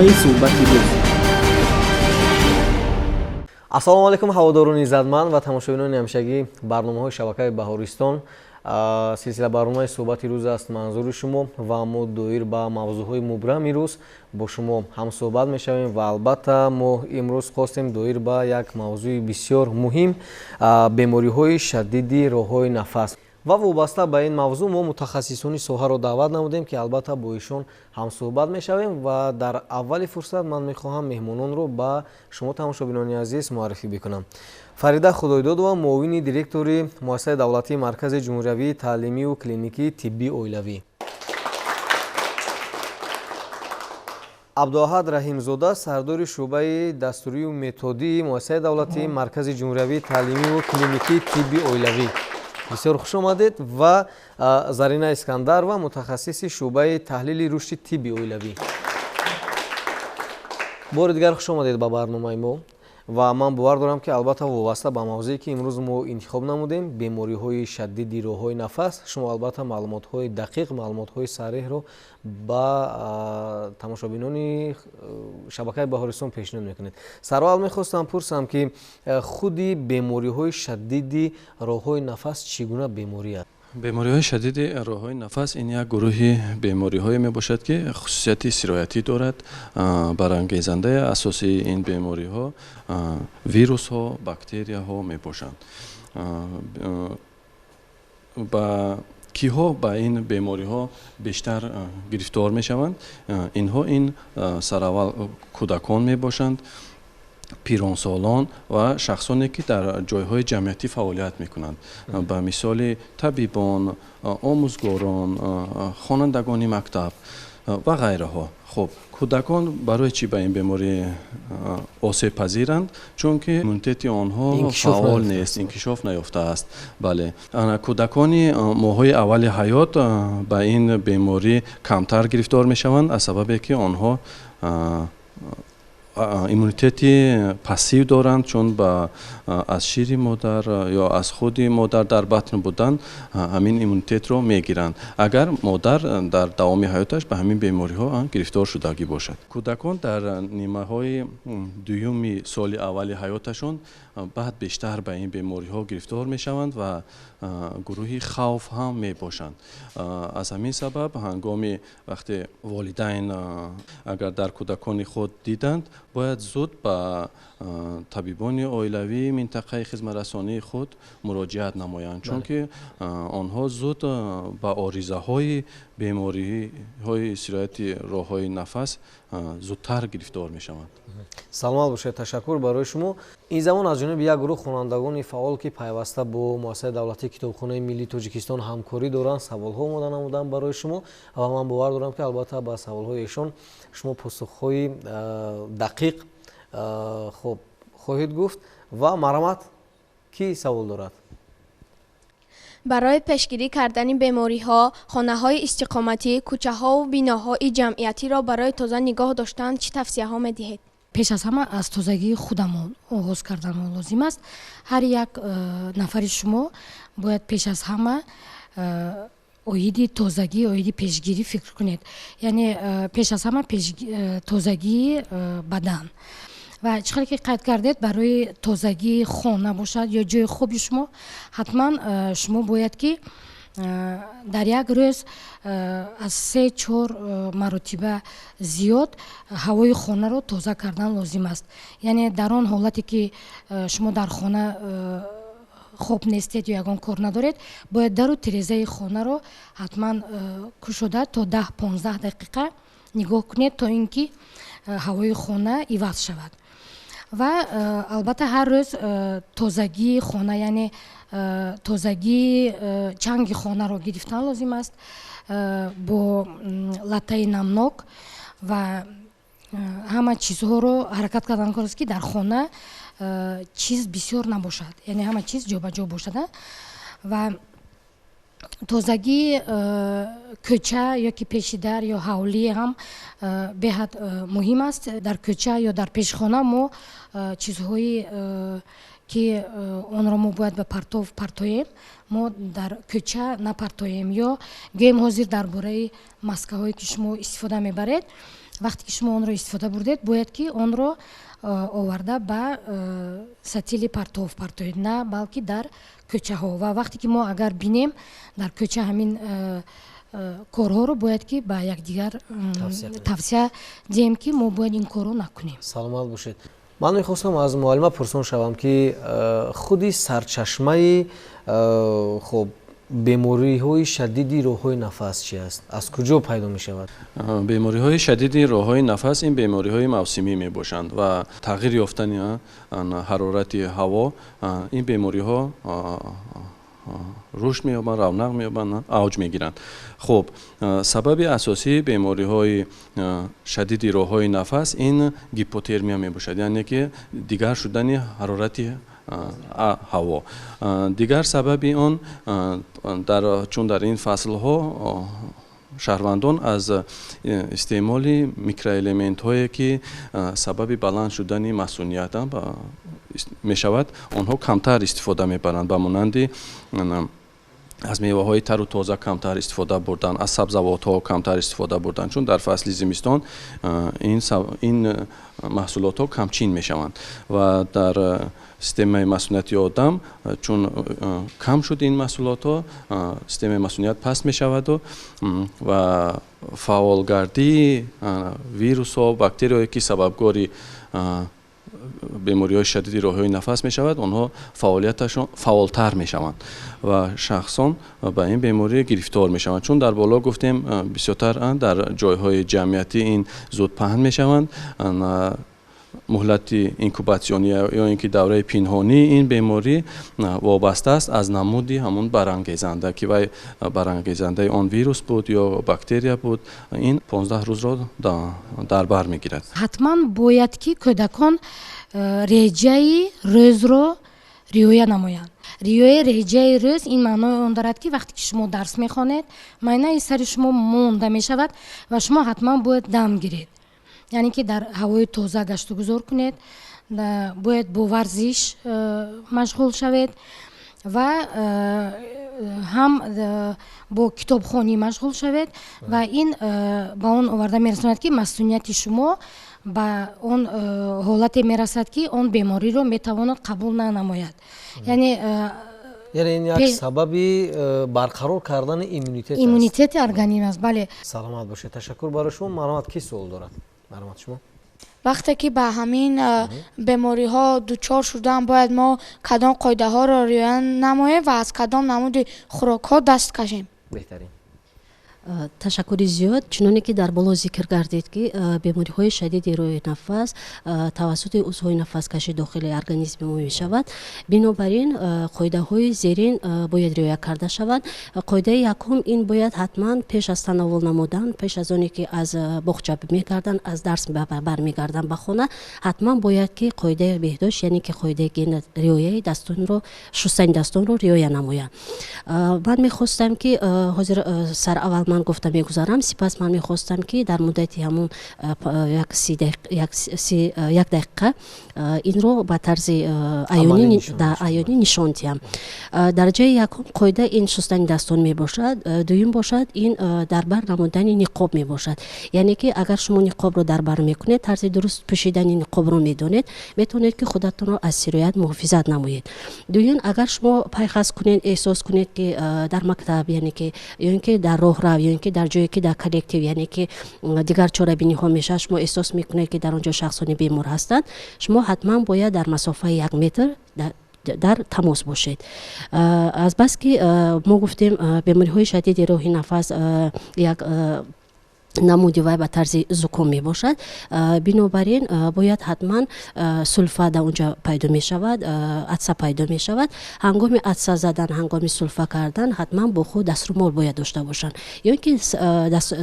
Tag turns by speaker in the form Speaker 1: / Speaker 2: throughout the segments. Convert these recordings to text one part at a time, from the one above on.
Speaker 1: барномаи суҳбати рӯз.
Speaker 2: ассалому алайкум ҳаводорони иззатманд ва тамошобинони ҳамешагии барномаҳои шабакаи баҳористон. силсила барномаи суҳбати рӯз аст манзури шумо ва мо доир ба мавзӯъҳои мубрами рӯз бо шумо ҳамсӯҳбат мешавем ва албатта мо имрӯз хостем доир ба як мавзӯи бисёр муҳим, бемориҳои шадиди роҳҳои нафас. ва вобаста ба ин мавзӯъ мо мутахассисони соҳаро даъват намудем ки албатта бо ишон ҳамсӯҳбат мешавем ва дар аввали фурсат ман мехоҳам меҳмононро ба шумо тамошобинони азиз муаррифӣ бикунам. Фарида Худойдодова, муовини директори муассисаи давлатии маркази ҷумҳуриявии таълимию клиникии тиббии оилавӣ. Абдуаҳад Раҳимзода, сардори шуъбаи дастурию методии муассисаи давлатии маркази ҷумҳуриявии таълимию клиникии тиббии оилавӣ. бисёр хуш омадед. ва Зарина Искандарова, мутахассиси шуъбаи таҳлили рушди тибби оилавӣ. бори дигар хуш омадед ба барномаи мо ва ман бовар дорам ки албатта вобаста ба мавзӯе ки имрӯз мо интихоб намудем, бемориҳои шадиди роҳҳои нафас, шумо албатта маълумотҳои дақиқ, маълумотҳои сареҳро ба тамошобинони шабакаи баҳористон пешниҳод мекунед. Сараввал мехостам пурсам ки худи бемориҳои шадиди роҳҳои нафас чӣ гуна беморӣ аст?
Speaker 3: бемориҳои шадиди роҳҳои нафас ин як гурӯҳи бемориҳое мебошад ки хусусияти сироятӣ дорад. Барангезандаи асосии ин бемориҳо вирусҳо, бактерияҳо мебошанд. ба киҳо ба ин бемориҳо бештар гирифтор мешаванд? Инҳо ин сараввал кӯдакон мебошанд, пиронсолон ва шахсоне ки дар ҷойҳои ҷамъиятӣ фаъолият мекунанд. ба мисоли табибон, омӯзгорон, хонандагони мактаб ва ғайраҳо. хуб, кӯдакон барои чӣ ба ин беморӣ осебпазиранд? Чунки иммунитети онҳо фаъол нест, инкишоф наёфтааст. бале, кӯдакони моҳҳои аввали ҳаёт ба ин беморӣ камтар гирифтор мешаванд аз сабабе ки онҳо иммунитети пассив доранд, чун аз шири модар ё аз худи модар дар батн будан ҳамин иммунитетро мегиранд. агар модар дар давоми ҳаёташ ба ҳамин бемориҳо гирифтор шудагӣ бошад. кӯдакон дар нимаҳои дуюми соли аввали ҳаёташон баъд бештар ба ин бемориҳо гирифтор мешаванд ва гурӯҳи хавф ҳам мебошанд. аз ҳамин сабаб ҳангоми вақте волидайн агар дар кӯдакони худ диданд, бояд зуд ба табибони оилавии минтақаи хизматрасонии худ муроҷиат намоянд, чунки онҳо зуд ба оризаҳои бемориҳои сирояти роҳҳои нафас зудтар гирифтор мешаванд.
Speaker 2: саломат бошед, ташаккур барои шумо. ин замон аз ҷониби як гурӯҳ хонандагони фаъол ки пайваста бо муассисаи давлатии китобхонаи миллии Тоҷикистон ҳамкорӣ доранд, саволҳо омода намуданд барои шумо ва ман бовар дорам ки албатта ба саволҳои эшон шумо посухҳои дақиқ хуб хоҳед гуфт. ва Марҳамат, кӣ савол дорад?
Speaker 4: барои пешгирӣ кардани бемориҳо, хонаҳои истиқоматӣ, кӯчаҳо ва биноҳои ҷамъиятиро барои тоза нигоҳ доштан чӣ тавсияҳо медиҳед?
Speaker 5: пеш аз ҳама аз тозагии худамон оғоз кардан лозим аст. ҳар як нафари шумо бояд пеш аз ҳама оиди тозагӣ, оиди пешгирӣ фикр кунед. яъне пеш аз ҳама тозагии бадан. ва чӣ қадр ки қайд кардед барои тозагии хона бошад ё ҷои хуби шумо, ҳатман шумо бояд ки дар як рӯз аз 3-4 маротиба зиёд ҳавои хонаро тоза кардан лозим аст. яъне дар он ҳолате ки шумо дар хона хоб нестед ё ягон кор надоред, бояд дару тирезаи хонаро ҳатман кушода то 10-15 дақиқа нигоҳ кунед, то ин ки ҳавои хона иваз шавад. ва албатта ҳар рӯз тозагии хона, яъне тозагии чанги хонаро гирифтан лозим аст бо латтаи намнок ва ҳама чизҳоро ҳаракат кардан корост ки дар хона чиз бисёр набошад, яъне ҳама чиз ҷобаҷо бошад. ва тозагии кӯча ёки пеши дар ё ҳавлӣ ҳам беҳад муҳим аст. дар кӯча ё дар пешхона мо чизҳои ки онро мо бояд ба партов партоем, мо дар кӯча напартоем. ё гӯем ҳозир дар бораи маскаҳое ки шумо истифода мебаред, вақте ки шумо онро истифода бурдед бояд ки онро оварда ба сатили партоид на балки дар кӯчаҳо ва вақте ки мо агар бинем дар кӯча ҳамин корҳоро бояд ки ба якдигар тавсия диҳем ки мо бояд ин корро накунем.
Speaker 2: саломат бошед. ман мехостам аз муаллима пурсон шавам ки худи сарчашмаи хоб бемориҳои шадиди роҳҳои нафас чи аст? Аз куҷо пайдо мешавад?
Speaker 3: бемориҳои шадиди роҳҳои нафас ин бемориҳои мавсимӣ мебошанд ва тағйир ёфтани ҳарорати ҳаво ин бемориҳо рушд меёбанд, равнақ меёбанд, авҷ мегиранд. хуб, сабаби асосии бемориҳои шадиди роҳҳои нафас ин гипотермия мебошад, яъне ки дигар шудани ҳарорати ҳаво. Дигар сабаби он чун дар ин фаслҳо шаҳрвандон аз истеъмоли микроэлементҳое ки сабаби баланд шудани масуният мешавад, онҳо камтар истифода мебаранд, ба монанди аз меваҳои тару тоза камтар истифода бурдан, аз сабзавотҳо камтар истифода бурдан, чун дар фасли зимистон ин маҳсулотҳо камчин мешаванд ва дар системаи масунияти одам чун кам шуд ин маҳсулотҳо, системаи масуният паст мешаваду ва фаъолгардии вирусҳо, бактерияҳое ки сабабгори бемориҳои шадиди роҳҳои нафас мешавад, онҳо фаъолияташон фаъолтар мешаванд ва шахсон ба ин беморӣ гирифтор мешаванд, чун дар боло гуфтем бисёртар дар ҷойҳои ҷамъиятӣ ин зуд паҳн мешаванд. муҳлати инкубатсионӣ ё ин ки давраи пинҳонии ин беморӣ вобаста аст аз намуди ҳамун барангезанда, ки вай барангезандаи он вирус буд ё бактерия буд, ин 15 рӯзро дар бар мегирад.
Speaker 5: ҳатман бояд ки кӯдакон реҷаи рӯзро риоя намоянд. риояи реҷаи рӯз ин маънои он дорад ки вақте ки шумо дарс мехонед, майнаи сари шумо монда мешавад ва шумо ҳатман бояд дам гиред, яъне ки дар ҳавои тоза гашту гузор кунед, бояд бо варзиш машғул шавед ва ҳам бо китобхонӣ машғул шавед ва ин ба он оварда мерасонад ки масунияти шумо ба он ҳолате мерасад ки он бемориро метавонад қабул нанамояд. Яъне
Speaker 2: ин як сабаби барқарор кардани
Speaker 5: иммунитети организм аст. Бале.
Speaker 2: Саломат бошед. Ташаккур барои шумо. Марҳамат, ки суол дорад? Марҳамат шумо.
Speaker 1: вақте ки ба ҳамин бемориҳо дучор шудам, бояд мо кадом қоидаҳоро риоя намоем ва аз кадом намуди хӯрокҳо даст кашем?
Speaker 2: Беҳтарин.
Speaker 6: ташаккури зиёд. чуноне ки дар боло зикр гардид ки бемориҳои шадиди роҳи нафас тавассути узвҳои нафаскаши дохили организми мо мешавад. бинобар ин қоидаҳои зерин бояд риоя карда шаванд. қоидаи якум ин бояд ҳатман пеш аз тановул намудан, пеш аз оне ки аз боғча мегарданд, аз дарс бармегарданд ба хона, ҳатман бояд ки қоидаи беҳдошт, яъне ки қоидаи риояи дастонро, шустани дастонро риоя намоянд. ман мехостам ки ҳозир сараввал ман гуфта мегузарам, сипас ман мехостам ки дар муддати ҳамун як дақиқа инро ба тарзи аёнӣ нишон диҳам. дараҷаи якум қоида ин шустани дастон мебошад. дуюм бошад ин дарбар намудани ниқоб мебошад, яъне ки агар шумо ниқобро дарбар мекунед, тарзи дуруст пӯшидани ниқобро медонед, метавонед ки худатонро аз сироят муҳофизат намоед. дуюм, агар шумо пайхас кунед, эҳсос кунед ки дар мактаб, яъне ки ё ин ки дар роҳрав, ё ин ки дар ҷое ки дар коллектив, яъне ки дигар чорабиниҳо мешавад, шумо эҳсос мекунед ки дар он ҷо шахсони бемор ҳастанд, шумо ҳатман бояд дар масофаи 1 метр дар тамос бошед. азбаски мо гуфтем бемориҳои шадиди роҳи нафас як намуди вай ба тарзи зуком мебошад. бинобар ин бояд ҳатман сулфа дар онҷа пайдо мешавад, атса пайдо мешавад. ҳангоми атса задан, ҳангоми сулфа кардан ҳатман бо худ даструмол бояд дошта бошанд, ё ин ки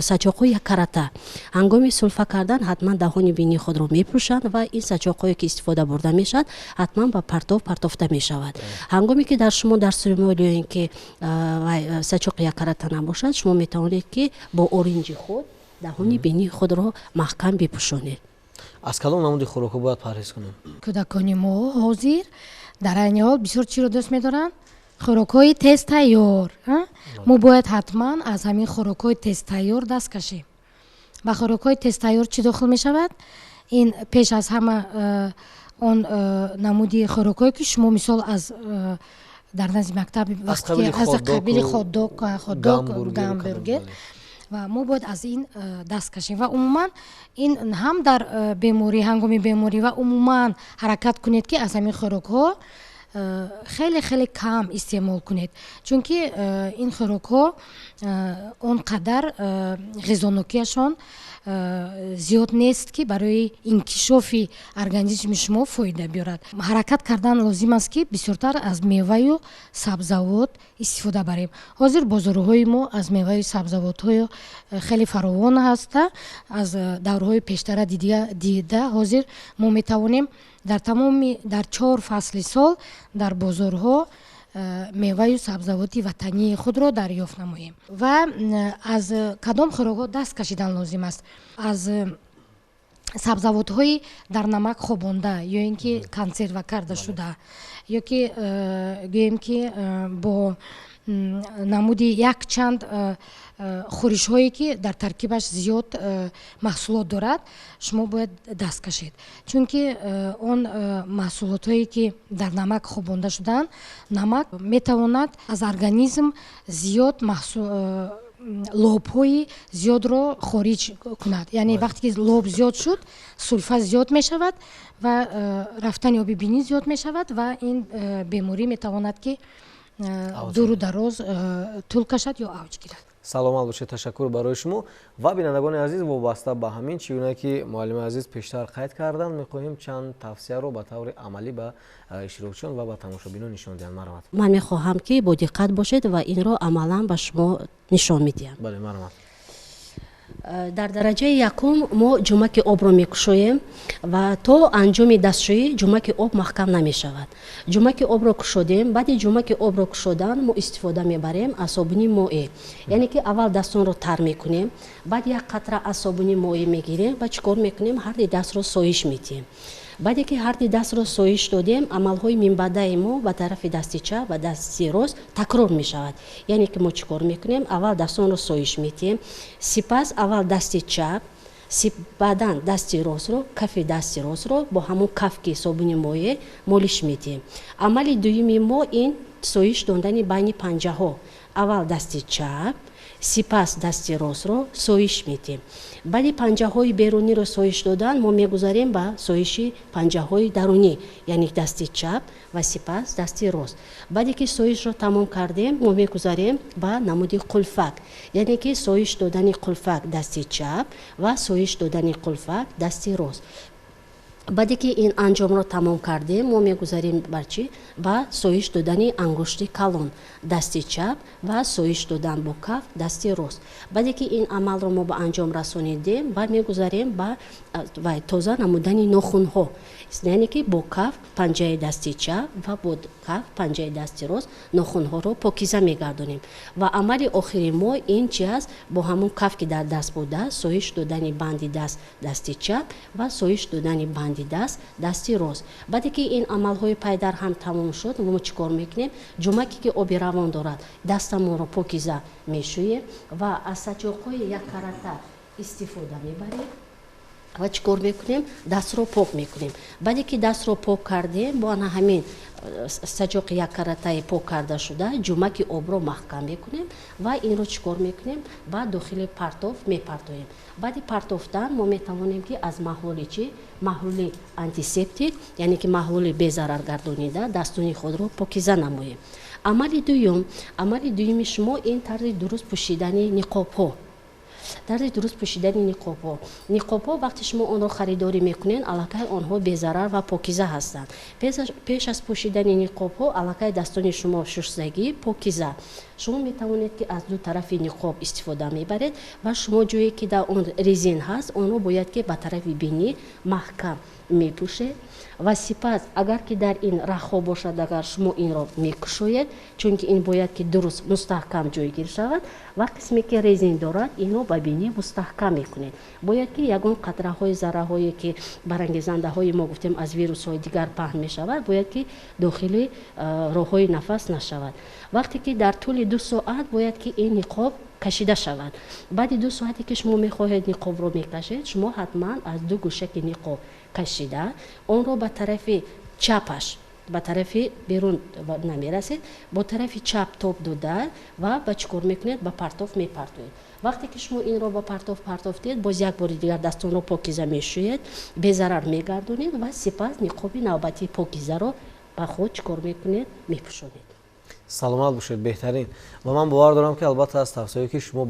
Speaker 6: сачоқҳои як карата. ҳангоми сулфа кардан ҳатман даҳони бинии худро мепӯшанд ва ин сачоқҳое ки истифода бурда мешавад ҳатман ба партофта мешавад. ҳангоме ки дар шумо даструмол ё ин ки сачоқи як карата набошад, шумо метавонед ки бо оринҷи худ даҳони бинии худро маҳкам бипӯшонед.
Speaker 2: аз кадом намуди хӯрокҳо бояд парҳез кунем?
Speaker 5: кӯдакони мо ҳозир дар айни ҳол бисёр чиро дӯст медоранд? хӯрокҳои тез тайёр. мо бояд ҳатман аз ҳамин хӯрокҳои тез тайёр даст кашем. ба хӯрокҳои тезтайёр чӣ дохил мешавад? ин пеш аз ҳама он намуди хӯрокҳое ки шумо мисол аз дар назди мактаб вақте ки аз қабили ходдог гамбургер ва мо бояд аз ин даст кашем ва умуман ин ҳам дар беморӣ ҳангоми беморӣ ва умуман ҳаракат кунед ки аз ҳамин хӯрокҳо хеле хеле кам истеъмол кунед, чунки ин хӯрокҳо он қадар ғизонокияшон зиёд нест ки барои инкишофи организми шумо фоида биёрад. Ҳаракат кардан лозим аст ки бисёртар аз меваю сабзавот истифода барем. ҳозир бозорҳои мо аз меваю сабзавотҳо хеле фаровон ҳаста. Аз даврҳои пештара дида ҳозир мо метавонем дар 4 фасли сол дар бозорҳо меваю сабзавоти ватании худро дарёфт намоем. Ва аз кадом хӯрокҳо даст кашидан лозим аст? Аз сабзавотҳои дар намак хобонда ё ин ки консерва карда шуда, ё ки гӯем ки бо намуди якчанд хӯришҳое ки дар таркибаш зиёд маҳсулот дорад, шумо бояд даст кашед, чунки он маҳсулотҳое ки дар намак хобонда шудаанд, намак метавонад аз организм зиёд лобҳои зиёдро хориҷ кунад. Яъне вақте ки лоб зиёд шуд, сулфа зиёд мешавад ва рафтани оби бинӣ зиёд мешавад ва ин беморӣ метавонад ки дуру дароз тӯл кашад ё авҷ гирад.
Speaker 2: саломат бошед, ташаккур барои шумо. Ва бинандагони азиз, вобаста ба ҳамин чӣ гуна ки муаллими азиз пештар қайд карданд, мехоҳем чанд тавсияро ба таври амалӣ ба иштирокчиён ва ба тамошобинон нишон диҳанд. Марҳамат.
Speaker 6: ман мехоҳам ки бо диққат бошед ва инро амалан ба шумо нишон медиҳам.
Speaker 2: Бале, марҳамат.
Speaker 6: дар дараҷаи якум мо ҷумаки обро мекушоем ва то анҷоми дастшӯӣ ҷумаки об маҳкам намешавад. ҷумаки обро кушодем, баъди ҷумаки обро кушодан мо истифода мебарем аз собуни моеъ, яъне ки аввал дастонро тар мекунем, баъд як қатра аз собуни моеъ мегирем ва чӣ кор мекунем? Ҳарди дастро соиш медиҳем. баъде ки ҳарди дастро соиш додем, амалҳои минбаъдаи мо ба тарафи дасти чап ва дасти рост такрор мешавад. Яъне ки мо чӣ кор мекунем? Аввал дастонро соиш медиҳем, сипас аввал дасти чап, баъдан дасти ростро, кафи дасти ростро бо ҳамон кафки собуни моеъ молиш медиҳем. Амали дуюми мо ин соиш додани байни панҷаҳо. Аввал дасти чап, сипас дасти ростро соиш медиҳем. баъди панҷаҳои беруниро соиш додан, мо мегузарем ба соиши панҷаҳои дарунӣ, яъне дасти чап ва сипас дасти рост. баъде ки соишро тамом кардем, мо мегузарем ба намуди қулфак, яъне ки соиш додани қулфак дасти чап ва соиш додани қулфак дасти рост. баъде ки ин анҷомро тамом кардем, мо мегузарем бар чӣ? Ба соиш додани ангушти калон дасти чап ва соиш додан бо каф дасти рост. баъде ки ин амалро мо ба анҷом расонидем, баъд мегузарем ба тоза намудани нохунҳо, яъне ки бо каф панҷаи дасти чап ва бо каф панҷаи дасти рост нохунҳоро покиза мегардонем. ва амали охири мо ин чи аст? Бо ҳамон каф ки дар даст буда, соиш додани банди даст дасти чап ва соиш додани банди даст дасти рост. баъде ки ин амалҳои пайдар ҳам тамом шуд, мо чӣ кор мекунем? ҷумаке ки оби равон дорад, дастамонро покиза мешӯем ва аз сачоқҳои як карата истифода мебарем ва чӣ кор мекунем? Дастро пок мекунем. баъде ки дастро пок кардем, бо ана ҳамин саҷоқи як каратаи пок карда шуда ҷумаки обро маҳкам мекунем ва инро чӣ кор мекунем? Ба дохили партоф мепартоем. баъди партофтан мо метавонем ки аз маҳлули чӣ? Маҳлули антисептик, яъне ки маҳлули безараргардонида дастони худро покиза намоем. амали дуюми шумо ин тарзи дуруст пӯшидани ниқобҳо. тарзи дуруст пӯшидани ниқобҳо вақте шумо онро харидорӣ мекунед, аллакай онҳо безарар ва покиза ҳастанд. пеш аз пӯшидани ниқобҳо аллакай достони шумо шустагӣ покиза. шумо метавонед ки аз ду тарафи ниқоб истифода мебаред ва шумо ҷое ки дар он резин ҳаст, онро бояд ки ба тарафи бинӣ маҳкам мепӯшед ва сипас агар ки дар ин рахҳо бошад, агар шумо инро мекушоед, чунки ин бояд ки дуруст мустаҳкам ҷойгир шавад ва қисме ки резин дорад, инро ба бинӣ мустаҳкам мекунед. бояд ки ягон қатраҳои зарраҳое ки барангезандаҳои мо гуфтем аз вирусҳои дигар паҳн мешавад, бояд ки дохили роҳҳои нафас нашавад. вақте ки дар тӯли 2 ساعت باید که این نقاب کشیده شود. بعد 2 ساعتی که شما میخواهید نقاب رو میکشید، شما حتما از دو گوشه که نقاب کشیده اون رو به طرف چپش به طرف بیرون نمیرسید، با طرف چپ توپ داده و به چیکار میکنید؟ به پرتوف میپرتوید. وقتی که شما این رو با پرتوف دید، باز یک بار دیگر دستون رو پاکیزه میشوید، بی ضرر میگردونید و سپس نقاب نوبتی پاکیزه رو به خود چیکار میکنید؟ میپوشونید.
Speaker 2: саломат бошед беҳтарин ва ман бовар дорам ки албатта аз тавсеҳое ки шумо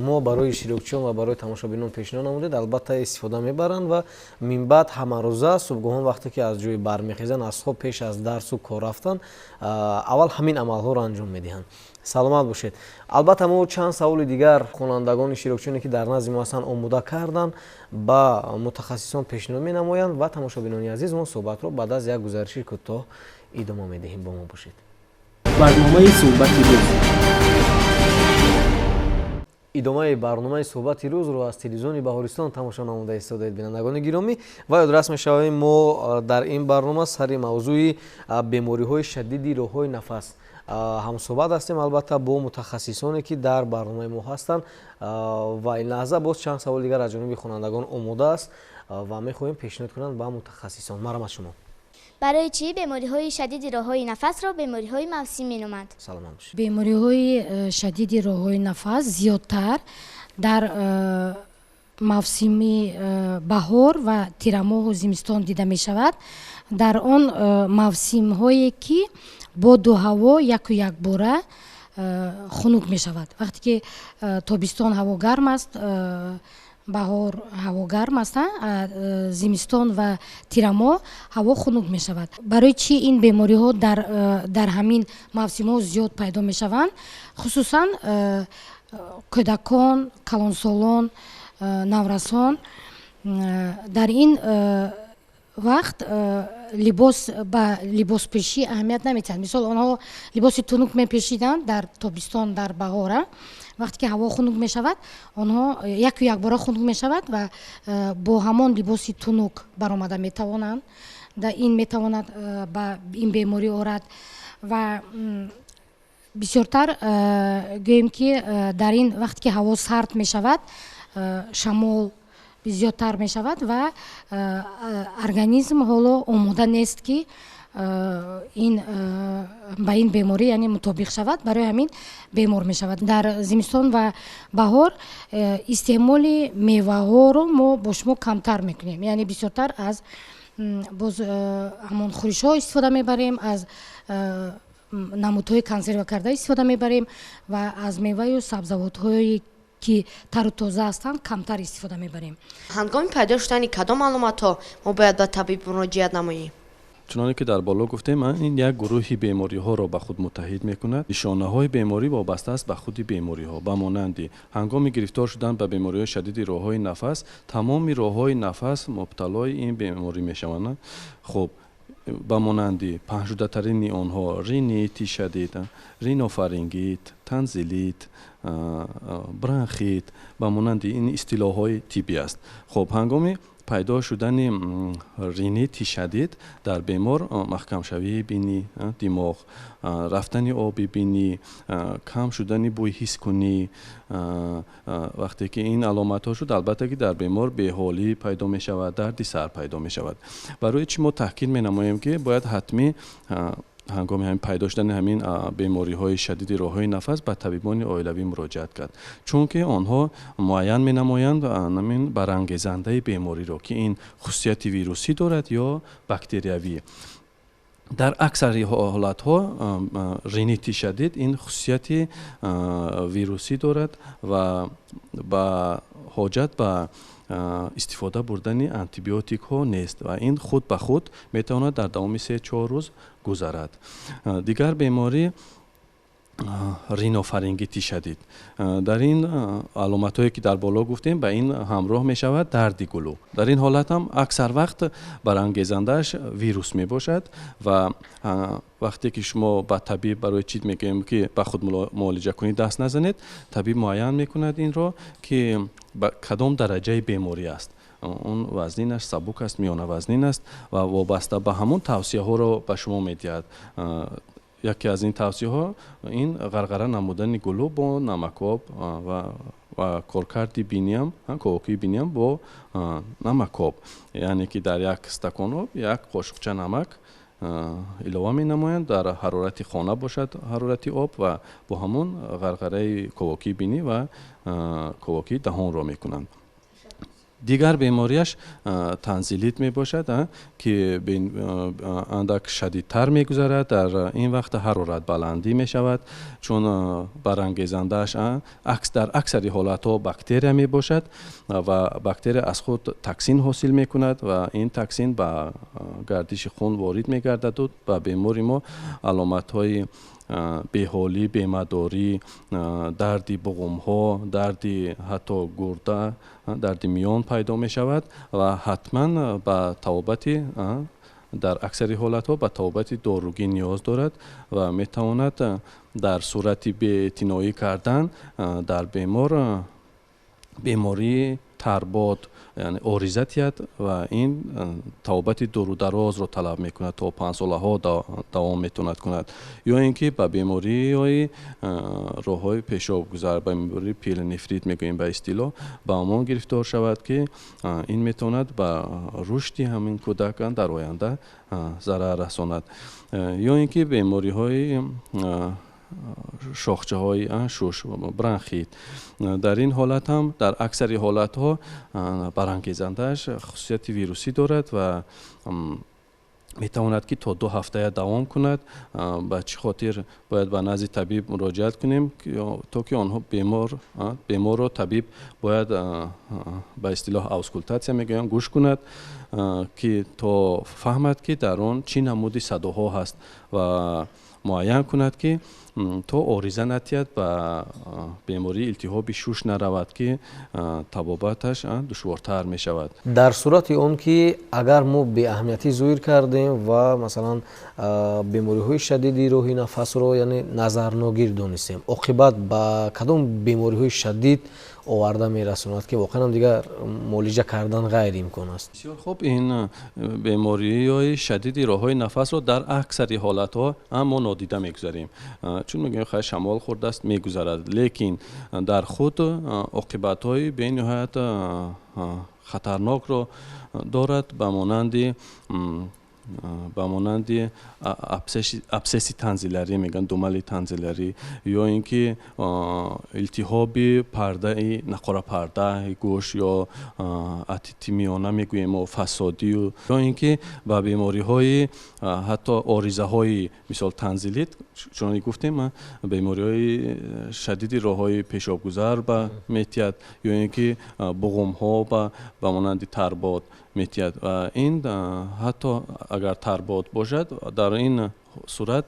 Speaker 2: мо барои широкчиён ва барои тамошобинон пешниҳод намудед албатта истифода мебаранд ва минбаъд ҳамарӯза субҳгоҳон вақте ки аз ҷой бармехезанд аз хоб пеш аз дарсу кор рафтан аввал ҳамин амалҳоро анҷом медиҳанд. саломат бошед. албатта мо чанд саволи дигар хонандагони широкчиёне ки дар назди мо ҳастанд омода карданд ба мутахассисон пешниҳод менамоянд ва тамошобинони азиз мо суҳбатро баъд аз як гузариши кӯтоҳ идома медиҳем. бо мо бошед.
Speaker 7: барномаи суҳбати рӯз.
Speaker 2: идомаи барномаи суҳбати рӯзро аз телевизиони баҳористон тамошо намуда истодаед бинандагони гиромӣ ва ёдрас мешавем мо дар ин барнома сари мавзӯи бемориҳои шадиди роҳҳои нафас ҳамсуҳбат ҳастем, албатта бо мутахассисоне ки дар барномаи мо ҳастанд ва ин лаҳза боз чанд саволи дигар аз ҷониби хонандагон омода аст ва мехоҳем пешниҳод кунанд ба мутахассисон. марҳамат шумо.
Speaker 8: برای چی بیماری‌های شدید راه‌های نفس را بیماری‌های موسمی می‌نامند؟
Speaker 2: саломат бошед.
Speaker 5: بیماری‌های شدید راه‌های نفس زیادتر در موسم بهار و تیرماه و زمستان دیده می‌شود. در آن موسم‌هایی که باد و هوا یک و یک باره خنک می‌شود. وقتی که تابستان هوا گرم است، بهار هوا گرم است، زمستان و تیرماه هوا خنک می شود. برای چی این بیماری ها در همین موسم ها زیاد پیدا می شوند؟ خصوصا کودکان، کلانسالان، نورسان در این وقت لباس پوشی اهمیت نمی‌دهند. مثلا آنها لباس تنک می‌پوشیدند در تابستان در بهار. وقتی که هوا خنک می شود آنها یک بار خنک می شود و با همان لباس تنک برآمده می توانند. در این می تواند به این بیماری آورد و بسیارتر گوییم که در این وقتی که هوا سرد می شود شمال زیادتر می شود و ارگانیسم حالا آماده نیست که این با این بیماری یعنی مطابق شود، برای همین بیمار می شود. در زمستان و بهار استعمال میوه ها رو ما با شما کمتر میکنیم، یعنی بسیارتر از باز همون خورش ها استفاده میبریم، از نمودهای کنسرو کرده استفاده میبریم و از میوه و سبزیجات هایی که تر و تازه هستند کمتر استفاده میبریم.
Speaker 9: هنگام پیدا شدن کدام علامت‌ها ما باید به طبیب مراجعت نماییم؟
Speaker 3: چنانه که در بالا گفتیم، این یک گروهی بیماری ها را به خود متحد میکند. نشانه های بیماری وابسته است به خود بیماری ها، به مانند هنگام گرفتار شدن به بیماری های شدید راه های نفس، تمام راه های نفس مبتلای این بیماری میشوند. خب به مانند پنه‌شده ترین آنها رینیت شدید، رینوفارینگیت، تانزیلیت، برانخیت، به مانند این اصطلاح های طبی است. خب هنگام پیدا شدن رینیت شدید در بیمار، محکم شوی بینی دماغ، رفتن آب بینی، کم شدن بوی حس کنی، وقتی که این علامت ها شد البته که در بیمار بی‌حالی پیدا می شود، درد سر پیدا می شود. برای چی ما تاکید می نماییم که باید حتمی هنگام همین پیدا شدن همین بیماری های شدید راه های نفس به طبیبان عائلوی مراجعت کرد، چون که آنها معین می نمایند همین برانگیزنده بیماری را که این خصوصیت ویروسی دارد یا باکتریوی. در اکثر حالات ها رینیت شدید این خصوصیت ویروسی دارد و با حاجت به استفاده بردن آنتیبیوتیک ها نیست و این خود به خود میتواند در دوام 3-4 روز گذرد. دیگر بیماری رینوفارینگیت شدید، در این علامت هایی که در بالا گفتیم به این همراه می شود درد گلو. در این حالت هم اکثر وقت برانگیزندش ویروس می باشد و وقتی که شما با طبیب برای چیز میگیم که به خود معالجه کنید دست نزنید، طبیب معین میکند این را که کدام درجه بیماری است. اون وزنینش سبک است، میانه وزنین است و وابسته به همون توصیه ها را به شما میدهد. яке аз ин тавсеҳо ин ғарғара намудани гулӯ бо намакоб ва коркарди биниам ковокии биниам бо намакоб, яъне ки дар як стакон об як қошуқча намак илова менамоянд, дар ҳарорати хона бошад ҳарорати об ва бо ҳамон ғарғараи ковокии бинӣ ва ковокии даҳонро мекунанд. дигар бемориаш танзилит мебошад ки андак шадидтар мегузарад. Дар ин вақт ҳароратбаландӣ мешавад, чун барангезандааш дар аксари ҳолатҳо бактерия мебошад ва бактерия аз худ токсин ҳосил мекунад ва ин токсин ба гардиши хун ворид мегардад. ба бемори мо аломатҳои беҳолӣ, бемадорӣ, дарди буғумҳо, дарди ҳатто гурда, дарди миён пайдо мешавад ва ҳатман ба табобати дар аксари ҳолатҳо ба табобати доругӣ ниёз дорад ва метавонад дар сурати беэътиноӣ кардан дар бемор бемории тарбод яъне ориза диҳад ва ин табобати дурударозро талаб мекунад, то 5 солаҳо давом метавонад кунад. ё ин ки ба бемориҳои роҳҳои пешобгузар, ба бемории пиелонефрит мегӯем ба истилоҳ, ба ҳамон гирифтор шавад ки ин метавонад ба рушди ҳамин кӯдак дар оянда зарар расонад. ё ин ки бемориҳои шохчаҳои шуш, бронхит. дар ин ҳолат ҳам дар аксари ҳолатҳо барангезандааш хусусияти вирусӣ дорад ва метавонад ки то 2 ҳафта давом кунад. ба чӣ хотир бояд ба назди табиб муроҷиат кунем, то ки онҳо беморро табиб бояд ба истилоҳ аускултатсия мегӯям гӯш кунад, ки то фаҳмад ки дар он чӣ намуди садоҳо ҳаст ва муайян кунад ки то ориза натиҳад ба бемории илтиҳоби шуш наравад, ки табобаташ душвортар мешавад.
Speaker 2: дар сурати он ки агар мо беаҳамиятӣ зоҳир кардем ва масалан бемориҳои шадиди роҳи нафасро яъне назарногир донистем, оқибат ба кадом бемориҳои шадид оварда мерасонад, ки воқеан дигар муолиҷа кардан ғайриимкон аст?
Speaker 3: бисёр хуб, ин бемориҳои шадиди роҳҳои нафасро дар аксари ҳолатҳо мо нодида мегузарем, чун мегӯем хай шамол хӯрдааст, мегузарад, лекин дар худ оқибатҳои бениҳоят хатарнокро дорад, ба монанди абсеси танзиларӣ мегӯянд, думали танзиларӣ, ё ин ки илтиҳоби пардаи нақорапардаи гӯш ё атити миёна мегӯем мо фасодию, ё ин ки ба бемориҳои ҳатто оризаҳои мисол танзилит, чуноне гуфтем, бемориҳои шадиди роҳҳои пешобгузар ба метиҳад, ё ин ки буғумҳо ба монанди тарбод метиҳад. ва ин ҳатто агар тарбод бошад, дар ин сурат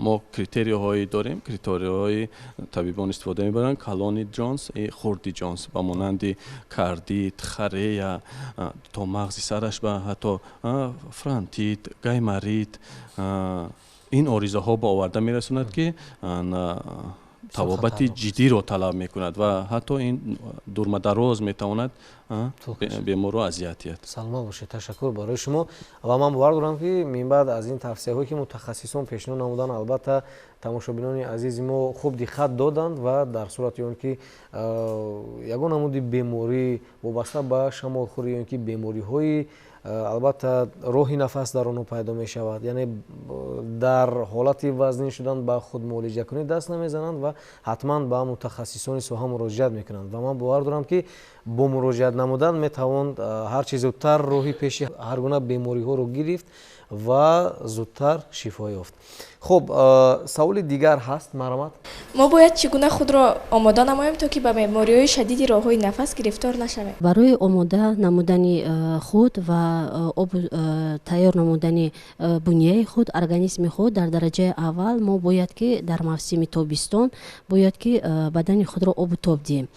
Speaker 3: мо критерияҳои дорем, критерияҳои табибон истифода мебаранд, колони ҷонс, хурди ҷонс, ба монанди кардит, харея, то мағзи сараш ба ҳатто фронтит, гаймарит, ин оризаҳо ба оварда мерасонад, ки табобати ҷиддиро талаб мекунад ва ҳатто ин дурмадароз метавонад беморро азият диҳад.
Speaker 2: саломат бошед, ташаккур барои шумо. ва ман бовар дорам ки минбаъд аз ин тавсияҳое ки мутахассисон пешниҳод намуданд, албатта тамошобинони азизи мо хуб диққат доданд ва дар сурати он ки ягон намуди беморӣ вобаста ба шамолхӯрӣ ё ин ки бемориҳои албатта роҳи нафас дар онҳо пайдо мешавад, яъне дар ҳолати вазнин шудан ба худ муолиҷакунӣ даст намезананд ва ҳатман ба мутахассисони соҳа муроҷиат мекунанд. ва ман бовар дорам ки бо муроҷиат намудан метавон ҳарчи зудтар роҳи пеши ҳар гуна бемориҳоро гирифт ва зудтар шифо ёфт. хуб, саволи дигар ҳаст Марамат?
Speaker 10: мо бояд чӣ гуна худро омода намоем, то ки ба бемориҳои шадиди роҳҳои нафас гирифтор нашавем?
Speaker 6: барои омода намудани худ ва тайёр намудани бунияи худ, организми худ дар дараҷаи аввал мо бояд ки дар мавсими тобистон бояд ки бадани худро обу тоб диҳем,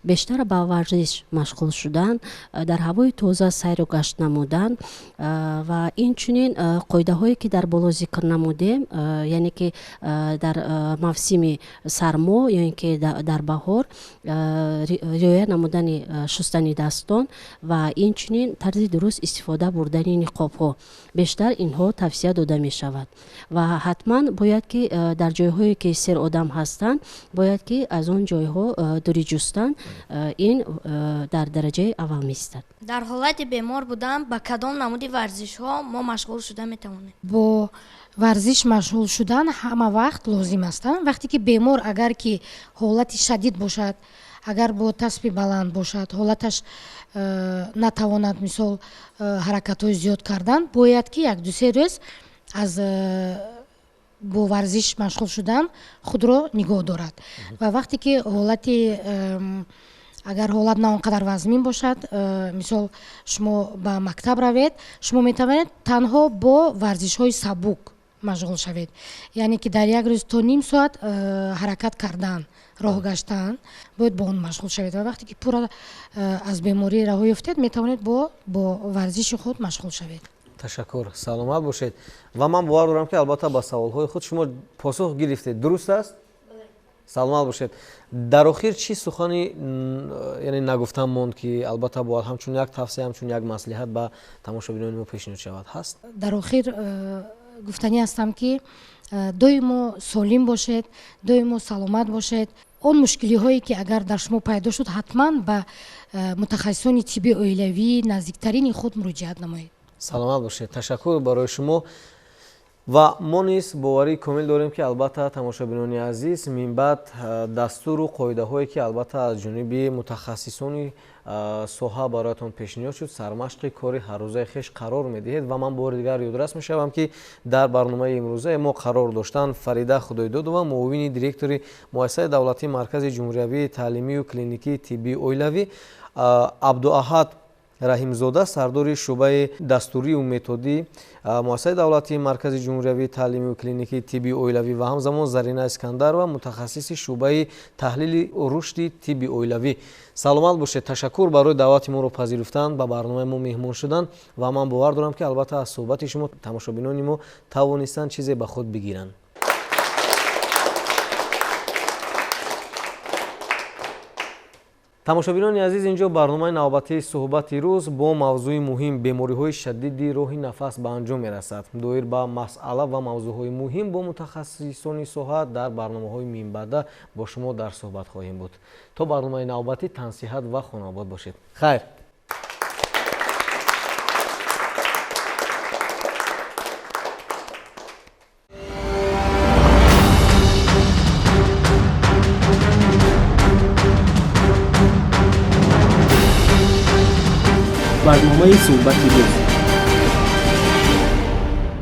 Speaker 6: бештар ба варзиш машғул шудан, дар ҳавои тоза сайру гашт намудан ва инчунин қоидаҳое ки дар боло зикр намудем, яъне ки дар мавсими сармо ё ин ки дар баҳор риоя намудани шустани дастон ва инчунин тарзи дуруст истифода бурдани ниқобҳо, бештар инҳо тавсия дода мешавад. ва ҳатман бояд ки дар ҷойҳое ки сер одам ҳастанд, бояд ки аз он ҷойҳо дури ҷустан ин дар дараҷаи аввал меистад.
Speaker 11: дар ҳолати бемор будан ба кадом намуди варзишҳо мо машғул шуда метавонем?
Speaker 5: бо варзиш машғул шудан ҳама вақт лозим аст. вақте ки бемор агар ки ҳолати шадид бошад, агар бо тасби баланд бошад, ҳолаташ натавонад мисол ҳаракатҳои зиёд кардан, бояд ки як дусе рӯз аз бо варзиш машғул шудан худро нигоҳ дорад. ва вақте ки ҳолати агар ҳолат на он қадар вазмин бошад, мисол шумо ба мактаб равед, шумо метавонед танҳо бо варзишҳои сабук машғул шавед, яъне ки дар як рӯз то ним соат ҳаракат кардан, роҳ гаштан, бояд бо он машғул шавед. ва вақте ки пурра аз беморӣ раҳо ёфтед, метавонед бо варзиши худ машғул шавед.
Speaker 2: ташаккур, саломат бошед. ва ман бовар дорам ки албатта ба саволҳои худ шумо посух гирифтед, дуруст аст? саломат бошед. дар охир чӣ сухани яъне нагуфтан монд ки албатта бояд ҳамчун як тавсия, ҳамчун як маслиҳат ба тамошобинони мо пешниҳод шавад ҳаст?
Speaker 5: дар охир гуфтанӣ ҳастам ки доимо солим бошед, доимо саломат бошед. он мушкилиҳое ки агар дар шумо пайдо шуд, ҳатман ба мутахассисони тибби оилавӣ наздиктарини худ муроҷиат намоед. саломат бошед.
Speaker 2: Ташаккур барои шумо. ва мо низ боварии комил дорем ки албатта тамошобинони азиз минбаъд дастуру қоидаҳое ки албатта аз ҷониби мутахассисони соҳа бароятон пешниҳод шуд, сармашқи кори ҳаррӯзаи хеш қарор медиҳед. ва ман бори дигар ёдрас мешавам ки дар барномаи имрӯзаи мо қарор доштан Фарида Худоидодова, муовини директори муассисаи давлатии маркази ҷумҳуриявии таълимию клиникии тиббии оилавӣ, Абдуаҳад Раҳимзода, сардори шуъбаи дастурию методӣ муассисаи давлатии маркази ҷумҳуриявии таълимию клиникии тиббии оилавӣ ва ҳамзамон Зарина Искандарова, мутахассиси шуъбаи таҳлили рушди тибби оилавӣ. саломат бошед. Ташаккур барои даъвати моро пазируфтан, ба барномаи мо меҳмон шудан ва ман бовар дорам ки албатта аз суҳбати шумо тамошобинони мо тавонистанд чизе ба худ бигиранд. тамошобинони азиз, инҷо барномаи навбатии суҳбати рӯз бо мавзӯи муҳим бемориҳои шадиди роҳи нафас ба анҷом мерасад. доир ба масъала ва мавзӯъҳои муҳим бо мутахассисони соҳа дар барномаҳои минбаъда бо шумо дар суҳбат хоҳем буд. то барномаи навбатӣ тансиҳат ва хонобод бошед. хайр.
Speaker 7: برنامه صحبت روز